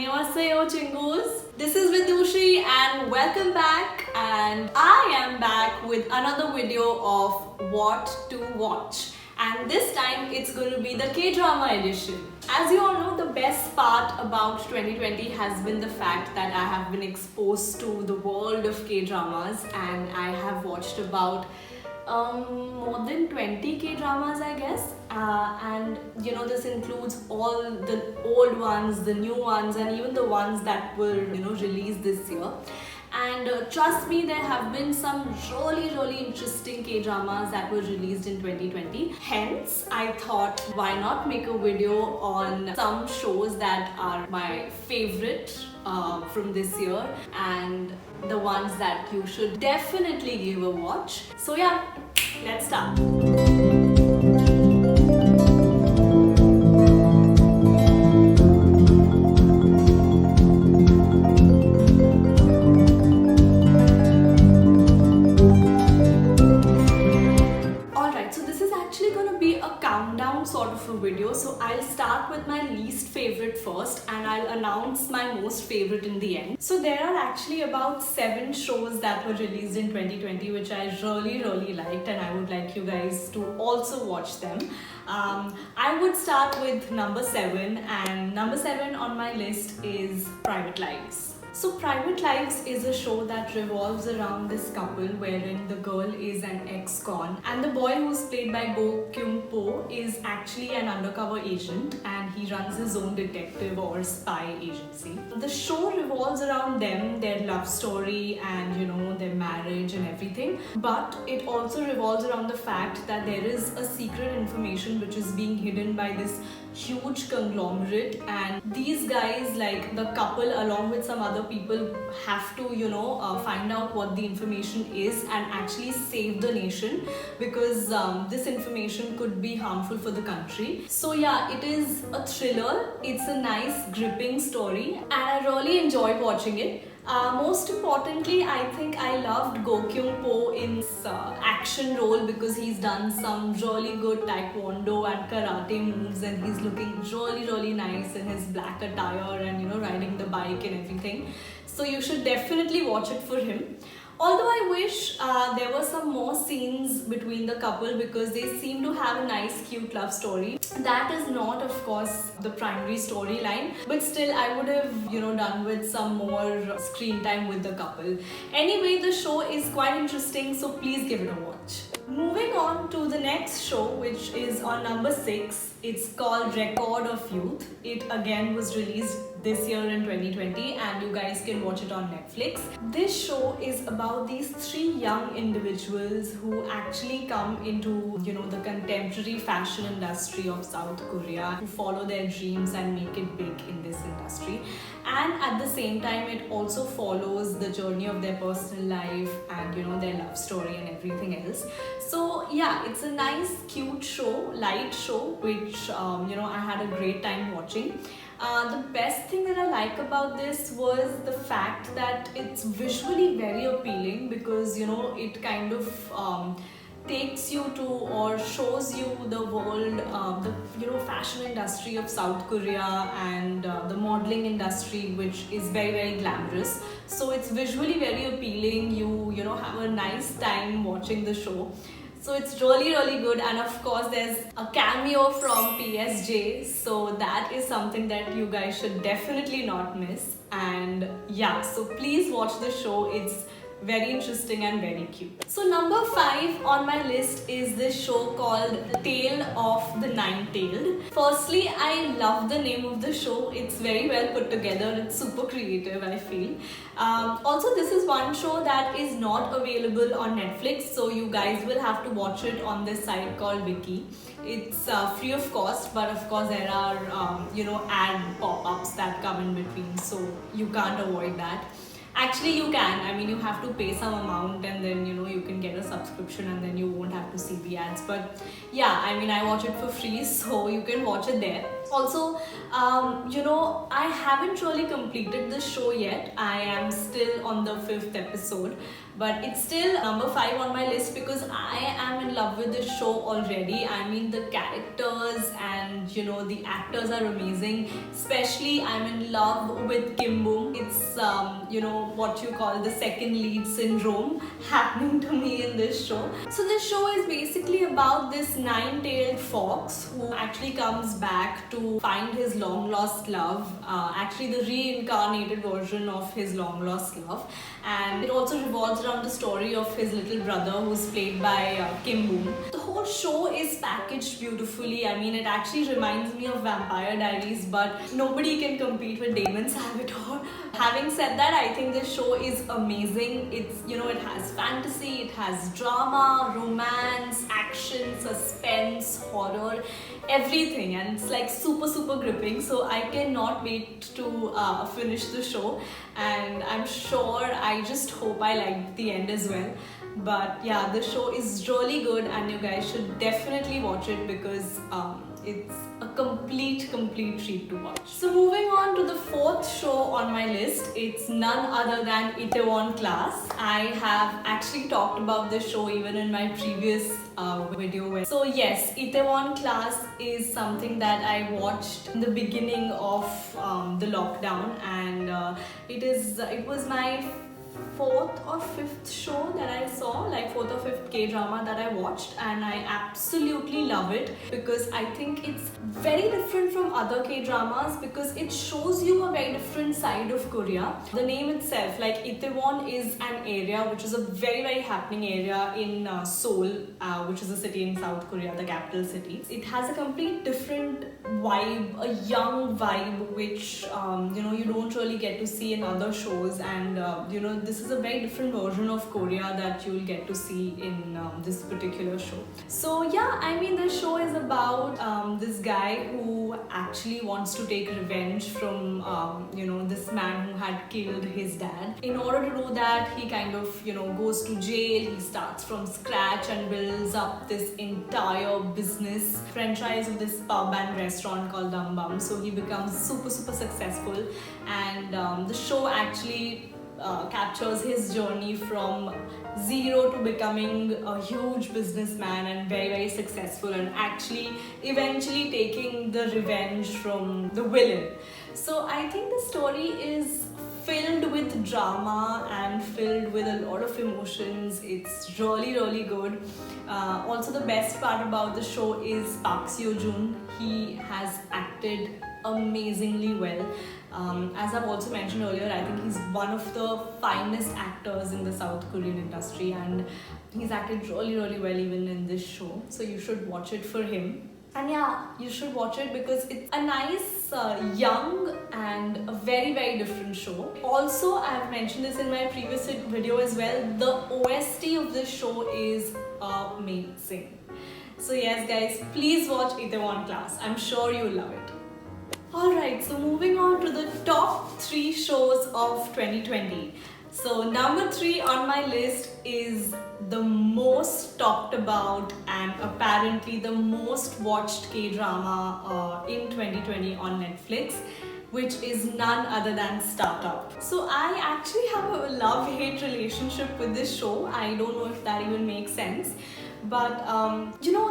Annyeonghaseyo chingus. This is Vidushi and welcome back, and I am back with another video of what to watch, and this time it's going to be the K-drama edition. As you all know, the best part about 2020 has been the fact that I have been exposed to the world of K-dramas, and I have watched about more than 20 K-dramas, I guess, and you know, this includes all the old ones, the new ones, and even the ones that were released this year. And trust me, there have been some really interesting K-dramas that were released in 2020. Hence, I thought, why not make a video on some shows that are my favorite from this year and the ones that you should definitely give a watch. So yeah, let's start. Sort of a video, so I'll start with my least favorite first and I'll announce my most favorite in the end. So there are actually about 7 shows that were released in 2020 which I really liked, and I would like you guys to also watch them. I would start with number 7, and number 7 on my list is Private Lives. So Private Lives is a show that revolves around this couple wherein the girl is an ex-con and the boy, who's played by Go Kyung-po, is actually an undercover agent and he runs his own detective or spy agency. The show revolves around them, their love story and their marriage and everything, but it also revolves around the fact that there is a secret information which is being hidden by this huge conglomerate, and these guys, like the couple along with some other people, have to find out what the information is and actually save the nation, because this information could be harmful for the country. So yeah, it is a thriller, it's a nice gripping story and I really enjoyed watching it. Most importantly, I think I loved Go Kyung-po in his action role, because he's done some really good taekwondo and karate moves and he's looking really nice in his black attire and riding the bike and everything. So you should definitely watch it for him. Although I wish there were some more scenes between the couple, because they seem to have a nice cute love story. That is not, of course, the primary storyline, but still I would have done with some more screen time with the couple. Anyway, the show is quite interesting, so please give it a watch. Moving on to the next show, which is on number 6. It's called Record of Youth. It again was released this year in 2020 and you guys can watch it on Netflix. This show is about these 3 young individuals who actually come into the contemporary fashion industry of South Korea, who follow their dreams and make it big in this industry. And at the same time, it also follows the journey of their personal life and their love story and everything else. So yeah, it's a nice cute show, light show, which I had a great time watching. The best thing that I like about this was the fact that it's visually very appealing, because it kind of takes you to or shows you the world, the fashion industry of South Korea and the modeling industry, which is very glamorous. So it's visually very appealing. You have a nice time watching the show. So it's really good, and of course there's a cameo from PSG, so that is something that you guys should definitely not miss. And yeah, so please watch the show. It's very interesting and very cute. So number 5 on my list is this show called Tale of the Nine-Tailed. Firstly, I love the name of the show. It's very well put together. It's super creative, I feel. Also, this is one show that is not available on Netflix, so you guys will have to watch it on this site called Viki. It's free of cost, but of course there are ad pop-ups that come in between, so you can't avoid that. Actually, you can. I mean, you have to pay some amount and then you can get a subscription and then you won't have to see the ads. But yeah, I mean, I watch it for free, so you can watch it there. Also, I haven't really completed the show yet. I am still on the 5th episode, but it's still number 5 on my list because I am in love with the show already. I mean, the characters and the actors are amazing. Especially, I'm in love with Kim Bum. It's what you call the second lead syndrome happening to me in this show. So this show is basically about this nine-tailed fox who actually comes back to find his long lost love, actually the reincarnated version of his long lost love, and it also revolves around the story of his little brother who's played by Kim Bum. The whole show is packaged beautifully. I mean, it actually reminds me of Vampire Diaries, but nobody can compete with Damon Salvatore. Having said that, I think this show is amazing. It's, it has fantasy, it has drama, romance, action, suspense, horror, everything, and it's like super gripping. So I cannot wait to finish the show, and I'm sure, I just hope I liked the end as well. But yeah, the show is really good and you guys should definitely watch it because it's a complete treat to watch. So moving on to the 4th show on my list, it's none other than Itaewon Class. I have actually talked about this show even in my previous video. So yes, Itaewon Class is something that I watched in the beginning of the lockdown, and it was my 4th or 5th show that I saw, like 4th or 5th K-drama that I watched, and I absolutely love it because I think it's very different from other K-dramas because it shows you a very different side of Korea. The name itself, like Itaewon, is an area which is a very happening area in Seoul, which is a city in South Korea, the capital city. It has a complete different vibe, a young vibe, which you don't really get to see in other shows, and this is a very different version of Korea that you'll get to see in this particular show. So yeah, I mean, the show is about this guy who actually wants to take revenge from this man who had killed his dad. In order to do that, he kind of goes to jail. He starts from scratch and builds up this entire business franchise of this pub and restaurant called Dum Bum. So he becomes super successful, and the show actually captures his journey from zero to becoming a huge businessman and very successful, and actually eventually taking the revenge from the villain. So I think the story is filled with drama and filled with a lot of emotions. It's really good. Also, the best part about the show is Park Seo Joon. He has acted amazingly well. As I've also mentioned earlier, I think he's one of the finest actors in the South Korean industry, and he's acted really well even in this show. So you should watch it for him. And yeah, you should watch it because it's a nice, young and a very different show. Also, I've mentioned this in my previous video as well, the OST of this show is amazing. So yes guys, please watch Itaewon Class. I'm sure you'll love it. Alright, so moving on to the top 3 shows of 2020. So number 3 on my list is the most talked about and apparently the most watched K-drama in 2020 on Netflix, which is none other than Startup. So I actually have a love-hate relationship with this show. I don't know if that even makes sense. But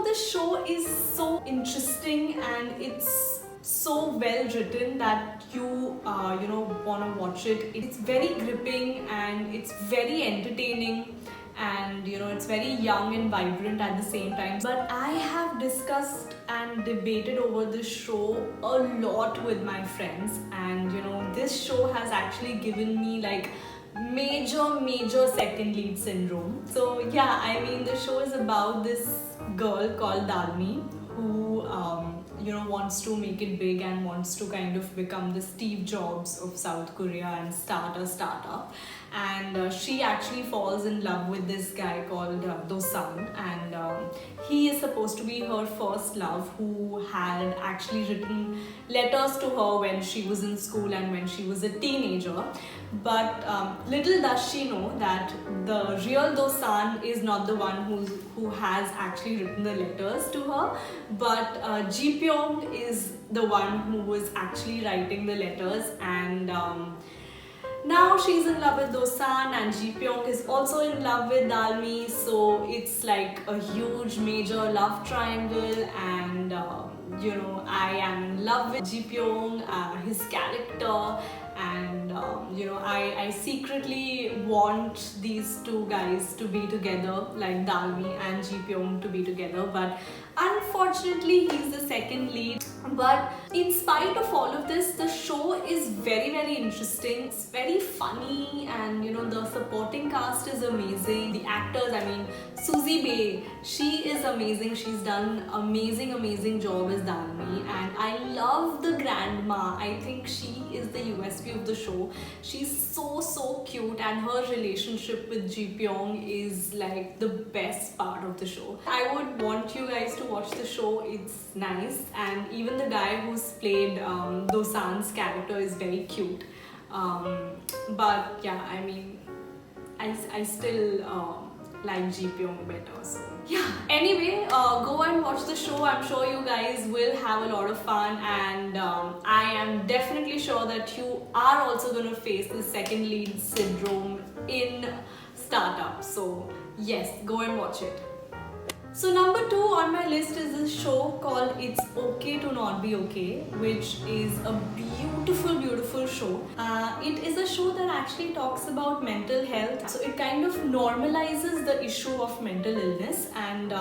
this show is so interesting and it's so well written that you want to watch it. It's very gripping and it's very entertaining, and it's very young and vibrant at the same time. But I have discussed and debated over this show a lot with my friends, and this show has actually given me like major second lead syndrome. So yeah, I mean, the show is about this girl called Dalmi who wants to make it big and wants to kind of become the Steve Jobs of South Korea and start a startup. And she actually falls in love with this guy called Do-san, and he is supposed to be her first love, who had actually written letters to her when she was in school and when she was a teenager. But little does she know that the real Do-san is not the one who has actually written the letters to her, but Ji Pyong is the one who was actually writing the letters, and now she's in love with Dosan, and Ji Pyong is also in love with Dalmi. So it's like a huge major love triangle, and I am in love with Ji Pyong, his character, and I secretly want these two guys to be together, like Dalmi and Ji Pyong to be together, but unfortunately he's the second lead. But in spite of all of this, the show is very, very interesting. It's very funny, and the supporting cast is amazing. The actors, I mean, Suzy Bay, she is amazing. She's done amazing job as Dalmi, and I love the grandma. I think she is the USP of the show. She's so cute, and her relationship with Ji Pyong is like the best part of the show. I would want you guys to watch the show. It's nice, and even the guy who's played Dosan's character is very cute. But yeah, I mean, I still like Ji Pyong better. So yeah. Anyway, go and watch the show. I'm sure you guys will have a lot of fun, and I am definitely sure that you are also going to face the second lead syndrome in startup. So yes, go and watch it. So number 2 on my list is a show called It's Okay to Not Be Okay, which is a beautiful show. It is a show that actually talks about mental health. So it kind of normalizes the issue of mental illness, and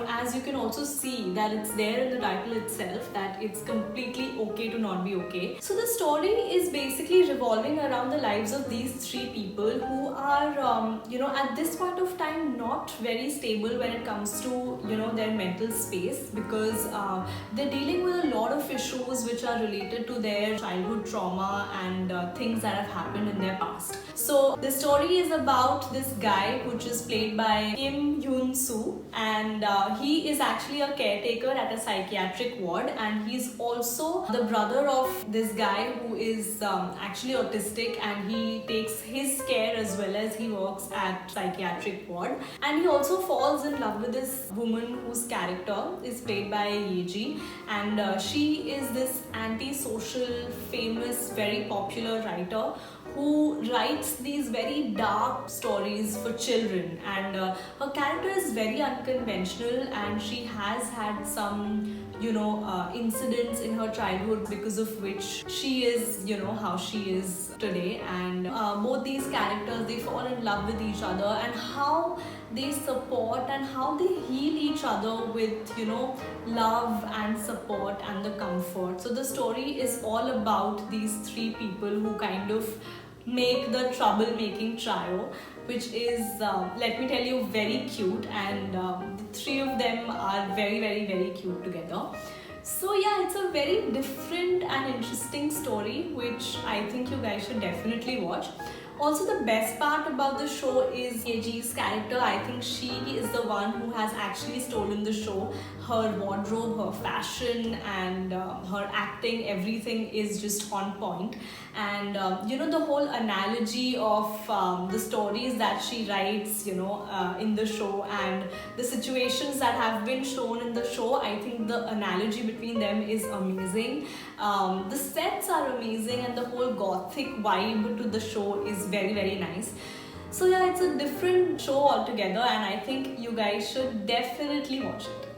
as you can also see that it's there in the title itself, that it's completely okay to not be okay. So the story is basically revolving around the lives of these 3 people who are at this point of time not very stable when it comes to their mental space, because they're dealing with a lot of issues which are related to their childhood trauma and things that have happened in their past. So the story is about this guy, which is played by Kim Yoon Soo, and he is actually a caretaker at a psychiatric ward, and he's also the brother of this guy who is actually autistic, and he takes his care as well as he works at psychiatric ward. And he also falls in love with this woman whose character is played by Yeji, and she is this anti-social, famous, very popular writer who writes these very dark stories for children, and her character is very unconventional, and she has had some incidents in her childhood because of which she is how she is today. And both these characters, they fall in love with each other, and how they support and how they heal each other with love and support and the comfort. So the story is all about these 3 people who kind of make the troublemaking trio, which is let me tell you, very cute, and the 3 of them are very cute together. So yeah, it's a very different and interesting story, which I think you guys should definitely watch. Also, the best part about the show is Yeji's character. I think she is the one who has actually stolen the show. Her wardrobe, her fashion, and her acting, everything is just on point. And the whole analogy of the stories that she writes in the show, and the situations that have been shown in the show, I think the analogy between them is amazing. The sets are amazing, and the whole gothic vibe to the show is very nice. So yeah, it's a different show altogether, and I think you guys should definitely watch it.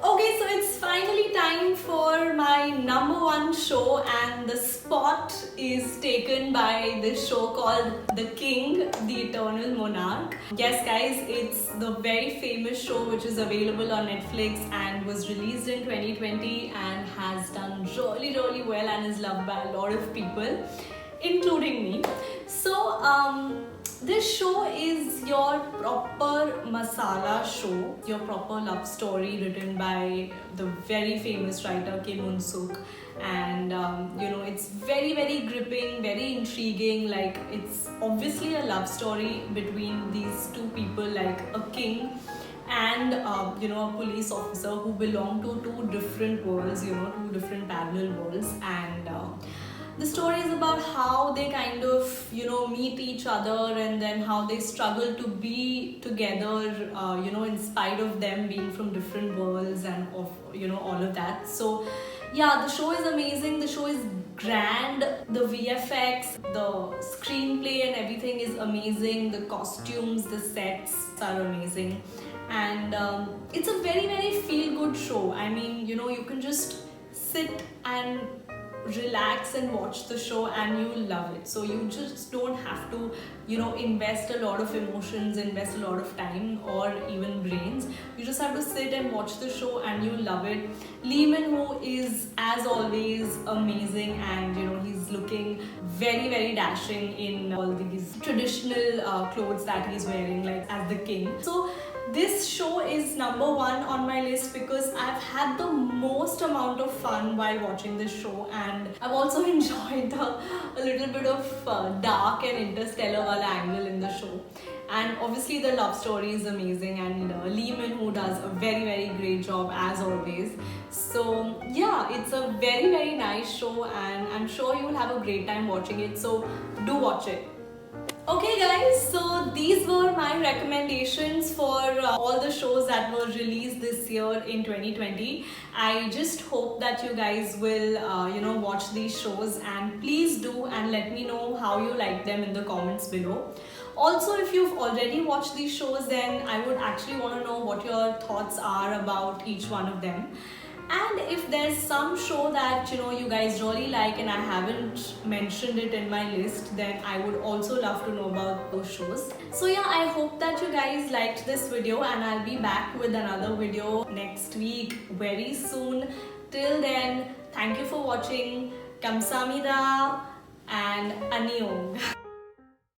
Okay, so it's finally time for my number 1 show, and the spot is taken by this show called The King, The Eternal Monarch. Yes guys, it's the very famous show which is available on Netflix and was released in 2020 and has done really well and is loved by a lot of people, including me. So this show is your proper masala show, your proper love story written by the very famous writer Kim Yoon Suk, and it's very gripping, very intriguing. Like, it's obviously a love story between these 2 people, like a king and a police officer who belong to 2 different worlds, 2 different parallel worlds. And The story is about how they kind of, meet each other, and then how they struggle to be together, in spite of them being from different worlds and of, all of that. So yeah, the show is amazing. The show is grand. The VFX, the screenplay and everything is amazing. The costumes, the sets are amazing. And it's a very, very feel good show. I mean, you can just sit and relax and watch the show and you love it. So you just don't have to, invest a lot of emotions, invest a lot of time or even brains. You just have to sit and watch the show and you love it. Lee Min-ho is, as always, amazing, and he's looking very, very dashing in all these traditional clothes that he's wearing, like as the king. So this show is number one on my list because I've had the most amount of fun while watching this show, and I've also enjoyed a little bit of dark and interstellar angle in the show. And obviously the love story is amazing, and Lee Min-ho does a very, very great job as always. So yeah, it's a very, very nice show, and I'm sure you will have a great time watching it. So do watch it. Okay guys, so these were my recommendations for all the shows that were released this year in 2020. I just hope that you guys will watch these shows, and please do, and let me know how you like them in the comments below. Also, if you've already watched these shows, then I would actually want to know what your thoughts are about each one of them. And if there's some show that you guys really like and I haven't mentioned it in my list, then I would also love to know about those shows. So yeah, I hope that you guys liked this video, and I'll be back with another video next week very soon. Till then, thank you for watching. Kamsahamnida and Annyeong.